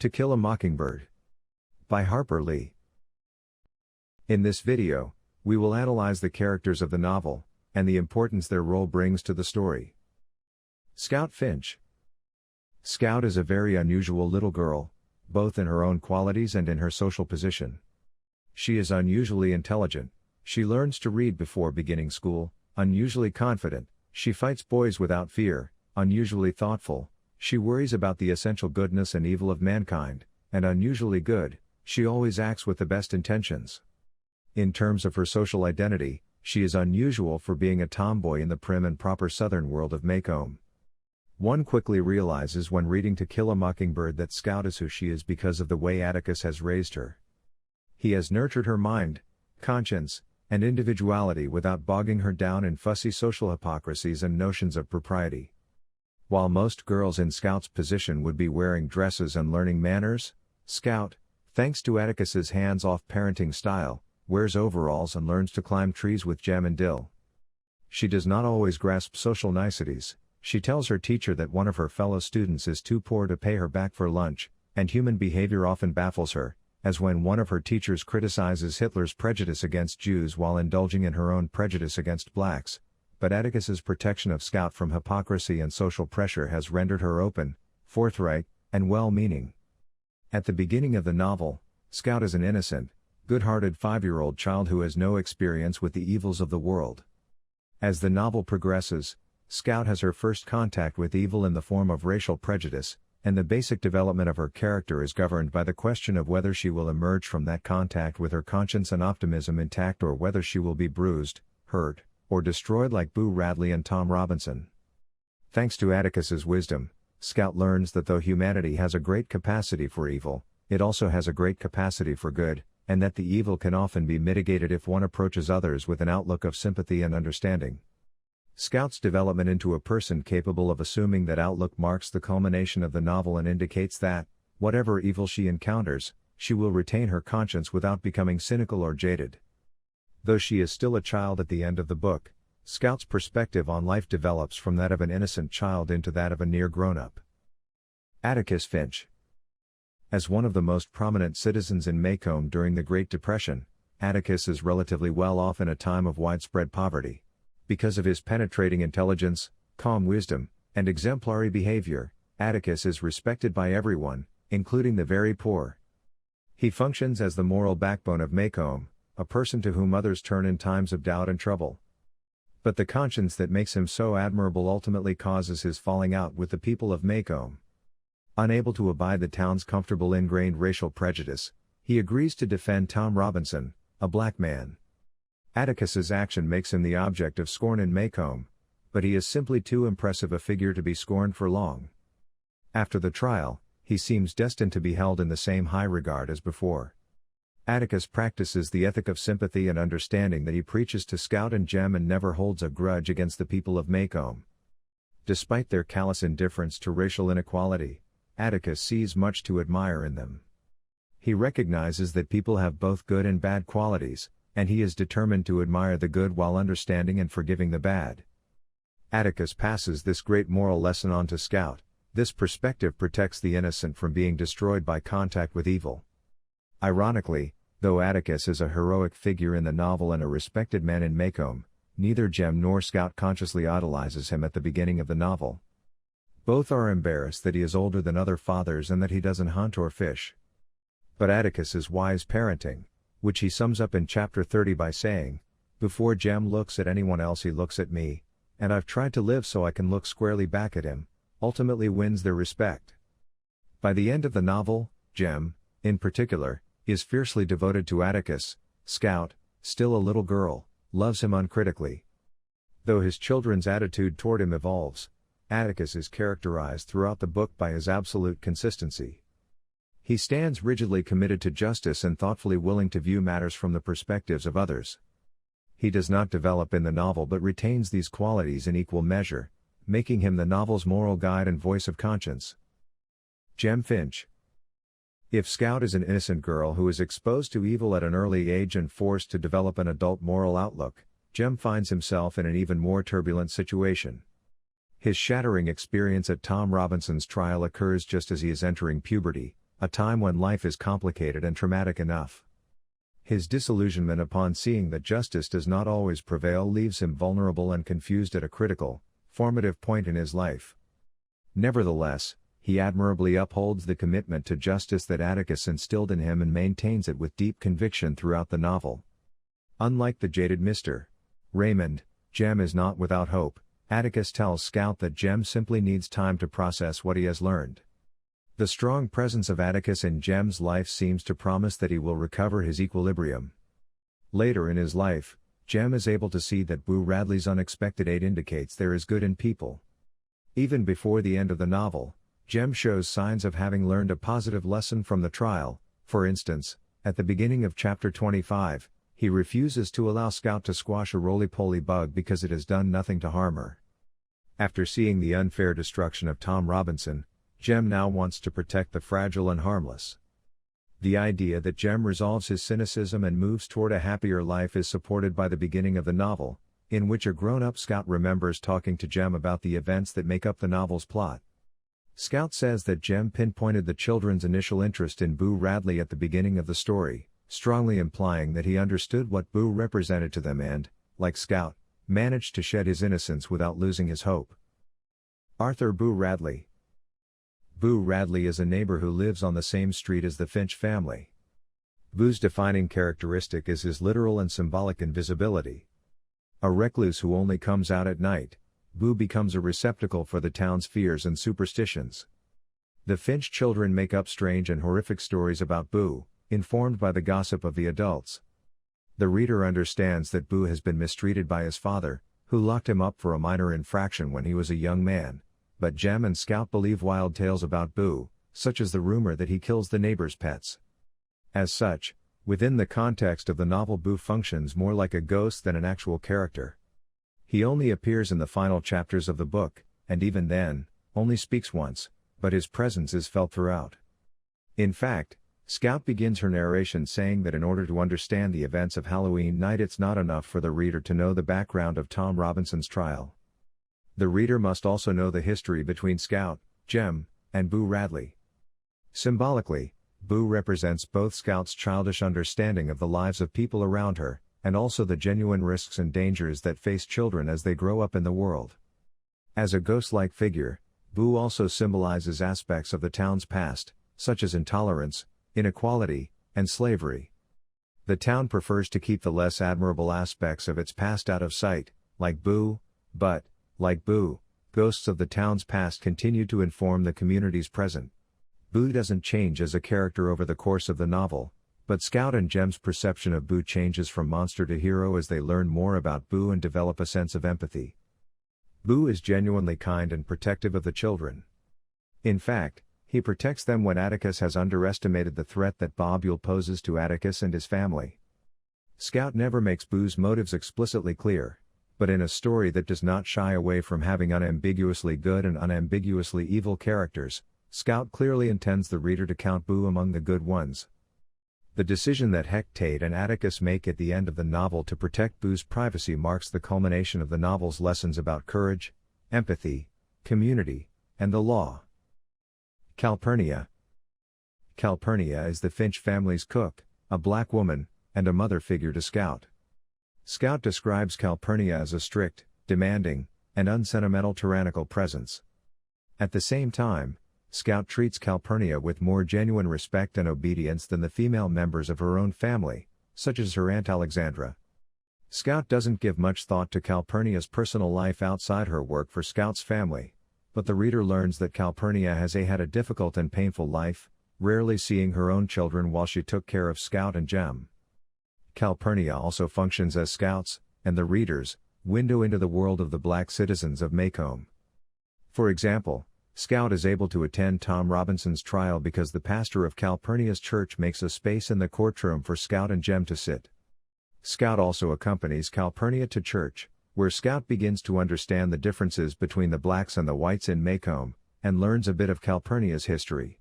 To Kill a Mockingbird by Harper Lee. In this video, we will analyze the characters of the novel, and the importance their role brings to the story. Scout Finch. Scout is a very unusual little girl, both in her own qualities and in her social position. She is unusually intelligent, she learns to read before beginning school, unusually confident, she fights boys without fear, unusually thoughtful, she worries about the essential goodness and evil of mankind, and unusually good, she always acts with the best intentions. In terms of her social identity, she is unusual for being a tomboy in the prim and proper southern world of Maycomb. One quickly realizes when reading To Kill a Mockingbird that Scout is who she is because of the way Atticus has raised her. He has nurtured her mind, conscience, and individuality without bogging her down in fussy social hypocrisies and notions of propriety. While most girls in Scout's position would be wearing dresses and learning manners, Scout, thanks to Atticus's hands-off parenting style, wears overalls and learns to climb trees with Jem and Dill. She does not always grasp social niceties. She tells her teacher that one of her fellow students is too poor to pay her back for lunch, and human behavior often baffles her, as when one of her teachers criticizes Hitler's prejudice against Jews while indulging in her own prejudice against blacks. But Atticus's protection of Scout from hypocrisy and social pressure has rendered her open, forthright, and well-meaning. At the beginning of the novel, Scout is an innocent, good-hearted 5-year-old child who has no experience with the evils of the world. As the novel progresses, Scout has her first contact with evil in the form of racial prejudice, and the basic development of her character is governed by the question of whether she will emerge from that contact with her conscience and optimism intact or whether she will be bruised, hurt, or destroyed like Boo Radley and Tom Robinson. Thanks to Atticus's wisdom, Scout learns that though humanity has a great capacity for evil, it also has a great capacity for good, and that the evil can often be mitigated if one approaches others with an outlook of sympathy and understanding. Scout's development into a person capable of assuming that outlook marks the culmination of the novel and indicates that, whatever evil she encounters, she will retain her conscience without becoming cynical or jaded. Though she is still a child at the end of the book, Scout's perspective on life develops from that of an innocent child into that of a near grown-up. Atticus Finch. As one of the most prominent citizens in Maycomb during the Great Depression, Atticus is relatively well off in a time of widespread poverty. Because of his penetrating intelligence, calm wisdom, and exemplary behavior, Atticus is respected by everyone, including the very poor. He functions as the moral backbone of Maycomb, a person to whom others turn in times of doubt and trouble. But the conscience that makes him so admirable ultimately causes his falling out with the people of Maycomb. Unable to abide the town's comfortable ingrained racial prejudice, he agrees to defend Tom Robinson, a black man. Atticus's action makes him the object of scorn in Maycomb, but he is simply too impressive a figure to be scorned for long. After the trial, he seems destined to be held in the same high regard as before. Atticus practices the ethic of sympathy and understanding that he preaches to Scout and Jem and never holds a grudge against the people of Maycomb. Despite their callous indifference to racial inequality, Atticus sees much to admire in them. He recognizes that people have both good and bad qualities, and he is determined to admire the good while understanding and forgiving the bad. Atticus passes this great moral lesson on to Scout. This perspective protects the innocent from being destroyed by contact with evil. Ironically, though Atticus is a heroic figure in the novel and a respected man in Maycomb, neither Jem nor Scout consciously idolizes him at the beginning of the novel. Both are embarrassed that he is older than other fathers and that he doesn't hunt or fish. But Atticus's wise parenting, which he sums up in chapter 30 by saying, "Before Jem looks at anyone else he looks at me, and I've tried to live so I can look squarely back at him," ultimately wins their respect. By the end of the novel, Jem, in particular, is fiercely devoted to Atticus. Scout, still a little girl, loves him uncritically. Though his children's attitude toward him evolves, Atticus is characterized throughout the book by his absolute consistency. He stands rigidly committed to justice and thoughtfully willing to view matters from the perspectives of others. He does not develop in the novel but retains these qualities in equal measure, making him the novel's moral guide and voice of conscience. Jem Finch. If Scout is an innocent girl who is exposed to evil at an early age and forced to develop an adult moral outlook, Jem finds himself in an even more turbulent situation. His shattering experience at Tom Robinson's trial occurs just as he is entering puberty, a time when life is complicated and traumatic enough. His disillusionment upon seeing that justice does not always prevail leaves him vulnerable and confused at a critical, formative point in his life. Nevertheless, he admirably upholds the commitment to justice that Atticus instilled in him and maintains it with deep conviction throughout the novel. Unlike the jaded Mr. Raymond, Jem is not without hope. Atticus tells Scout that Jem simply needs time to process what he has learned. The strong presence of Atticus in Jem's life seems to promise that he will recover his equilibrium. Later in his life, Jem is able to see that Boo Radley's unexpected aid indicates there is good in people. Even before the end of the novel, Jem shows signs of having learned a positive lesson from the trial. For instance, at the beginning of chapter 25, he refuses to allow Scout to squash a roly-poly bug because it has done nothing to harm her. After seeing the unfair destruction of Tom Robinson, Jem now wants to protect the fragile and harmless. The idea that Jem resolves his cynicism and moves toward a happier life is supported by the beginning of the novel, in which a grown-up Scout remembers talking to Jem about the events that make up the novel's plot. Scout says that Jem pinpointed the children's initial interest in Boo Radley at the beginning of the story, strongly implying that he understood what Boo represented to them and, like Scout, managed to shed his innocence without losing his hope. Arthur Boo Radley. Boo Radley is a neighbor who lives on the same street as the Finch family. Boo's defining characteristic is his literal and symbolic invisibility. A recluse who only comes out at night, Boo becomes a receptacle for the town's fears and superstitions. The Finch children make up strange and horrific stories about Boo, informed by the gossip of the adults. The reader understands that Boo has been mistreated by his father, who locked him up for a minor infraction when he was a young man, but Jem and Scout believe wild tales about Boo, such as the rumor that he kills the neighbors' pets. As such, within the context of the novel, Boo functions more like a ghost than an actual character. He only appears in the final chapters of the book, and even then, only speaks once, but his presence is felt throughout. In fact, Scout begins her narration saying that in order to understand the events of Halloween night, it's not enough for the reader to know the background of Tom Robinson's trial. The reader must also know the history between Scout, Jem, and Boo Radley. Symbolically, Boo represents both Scout's childish understanding of the lives of people around her, and also the genuine risks and dangers that face children as they grow up in the world. As a ghost-like figure, Boo also symbolizes aspects of the town's past, such as intolerance, inequality, and slavery. The town prefers to keep the less admirable aspects of its past out of sight, like Boo, but, like Boo, ghosts of the town's past continue to inform the community's present. Boo doesn't change as a character over the course of the novel, but Scout and Jem's perception of Boo changes from monster to hero as they learn more about Boo and develop a sense of empathy. Boo is genuinely kind and protective of the children. In fact, he protects them when Atticus has underestimated the threat that Bobule poses to Atticus and his family. Scout never makes Boo's motives explicitly clear, but in a story that does not shy away from having unambiguously good and unambiguously evil characters, Scout clearly intends the reader to count Boo among the good ones. The decision that Hecate and Atticus make at the end of the novel to protect Boo's privacy marks the culmination of the novel's lessons about courage, empathy, community, and the law. Calpurnia. Calpurnia is the Finch family's cook, a black woman, and a mother figure to Scout. Scout describes Calpurnia as a strict, demanding, and unsentimental tyrannical presence. At the same time, Scout treats Calpurnia with more genuine respect and obedience than the female members of her own family, such as her Aunt Alexandra. Scout doesn't give much thought to Calpurnia's personal life outside her work for Scout's family, but the reader learns that Calpurnia has had a difficult and painful life, rarely seeing her own children while she took care of Scout and Jem. Calpurnia also functions as Scout's, and the reader's, window into the world of the black citizens of Maycomb. For example, Scout is able to attend Tom Robinson's trial because the pastor of Calpurnia's church makes a space in the courtroom for Scout and Jem to sit. Scout also accompanies Calpurnia to church, where Scout begins to understand the differences between the blacks and the whites in Maycomb, and learns a bit of Calpurnia's history.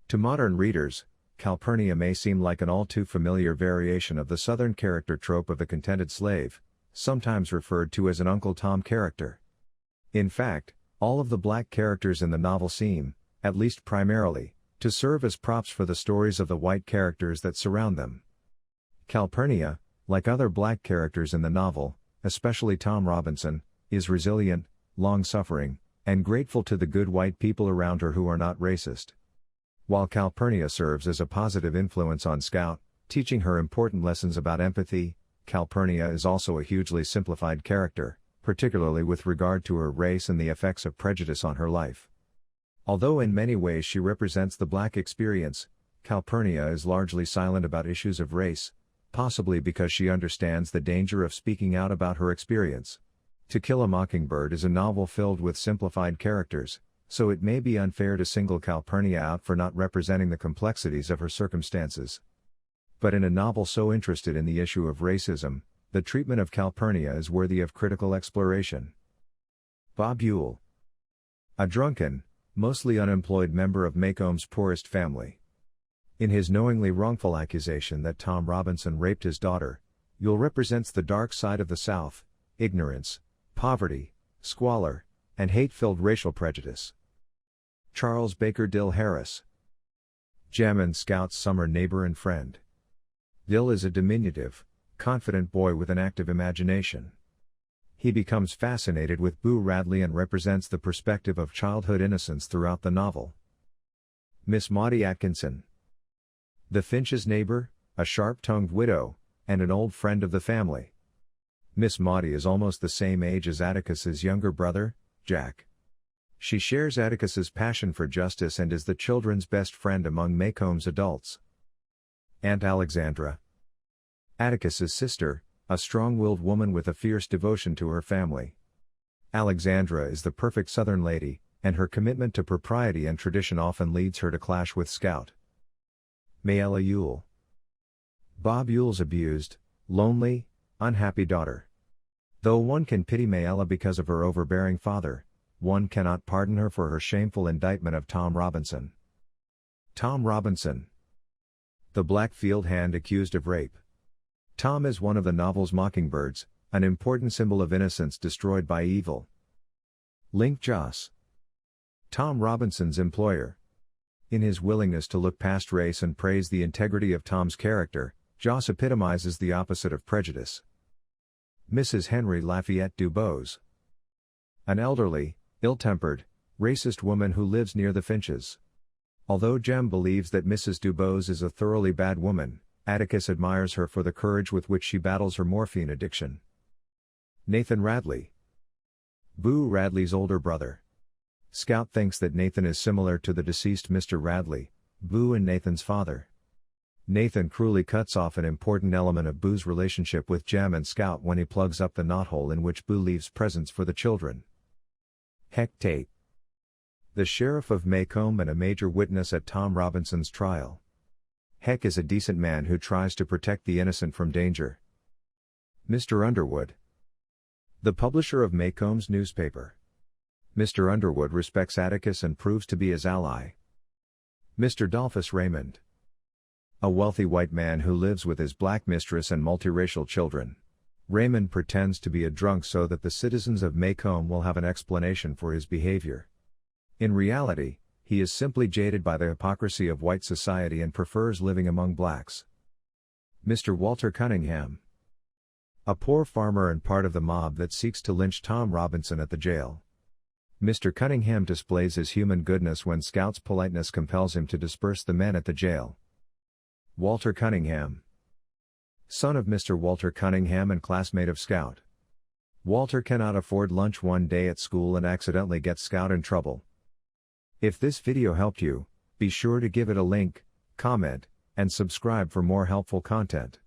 To modern readers, Calpurnia may seem like an all-too-familiar variation of the Southern character trope of the contented slave, sometimes referred to as an Uncle Tom character. In fact, all of the black characters in the novel seem, at least primarily, to serve as props for the stories of the white characters that surround them. Calpurnia, like other black characters in the novel, especially Tom Robinson, is resilient, long-suffering, and grateful to the good white people around her who are not racist. While Calpurnia serves as a positive influence on Scout, teaching her important lessons about empathy, Calpurnia is also a hugely simplified character, particularly with regard to her race and the effects of prejudice on her life. Although in many ways she represents the black experience, Calpurnia is largely silent about issues of race, possibly because she understands the danger of speaking out about her experience. To Kill a Mockingbird is a novel filled with simplified characters, so it may be unfair to single Calpurnia out for not representing the complexities of her circumstances. But in a novel so interested in the issue of racism, the treatment of Calpurnia is worthy of critical exploration. Bob Ewell. A drunken, mostly unemployed member of Maycomb's poorest family. In his knowingly wrongful accusation that Tom Robinson raped his daughter, Ewell represents the dark side of the South: ignorance, poverty, squalor, and hate-filled racial prejudice. Charles Baker Dill Harris. Jem and Scout's summer neighbor and friend. Dill is a diminutive, confident boy with an active imagination. He becomes fascinated with Boo Radley and represents the perspective of childhood innocence throughout the novel. Miss Maudie Atkinson. The Finch's neighbor, a sharp-tongued widow, and an old friend of the family. Miss Maudie is almost the same age as Atticus's younger brother, Jack. She shares Atticus's passion for justice and is the children's best friend among Maycomb's adults. Aunt Alexandra. Atticus's sister, a strong-willed woman with a fierce devotion to her family. Alexandra is the perfect Southern lady, and her commitment to propriety and tradition often leads her to clash with Scout. Mayella Ewell. Bob Ewell's abused, lonely, unhappy daughter. Though one can pity Mayella because of her overbearing father, one cannot pardon her for her shameful indictment of Tom Robinson. Tom Robinson. The black field hand accused of rape. Tom is one of the novel's mockingbirds, an important symbol of innocence destroyed by evil. Link Joss. Tom Robinson's employer. In his willingness to look past race and praise the integrity of Tom's character, Joss epitomizes the opposite of prejudice. Mrs. Henry Lafayette Dubose. An elderly, ill-tempered, racist woman who lives near the Finches. Although Jem believes that Mrs. Dubose is a thoroughly bad woman, Atticus admires her for the courage with which she battles her morphine addiction. Nathan Radley. Boo Radley's older brother. Scout thinks that Nathan is similar to the deceased Mr. Radley, Boo and Nathan's father. Nathan cruelly cuts off an important element of Boo's relationship with Jem and Scout when he plugs up the knothole in which Boo leaves presents for the children. Heck Tate. The sheriff of Maycomb and a major witness at Tom Robinson's trial. Heck is a decent man who tries to protect the innocent from danger. Mr. Underwood. The publisher of Maycomb's newspaper. Mr. Underwood respects Atticus and proves to be his ally. Mr. Dolphus Raymond. A wealthy white man who lives with his black mistress and multiracial children. Raymond pretends to be a drunk so that the citizens of Maycomb will have an explanation for his behavior. In reality, he is simply jaded by the hypocrisy of white society and prefers living among blacks. Mr. Walter Cunningham. A poor farmer and part of the mob that seeks to lynch Tom Robinson at the jail. Mr. Cunningham displays his human goodness when Scout's politeness compels him to disperse the men at the jail. Walter Cunningham. Son of Mr. Walter Cunningham and classmate of Scout. Walter cannot afford lunch one day at school and accidentally gets Scout in trouble. If this video helped you, be sure to give it a like, comment, and subscribe for more helpful content.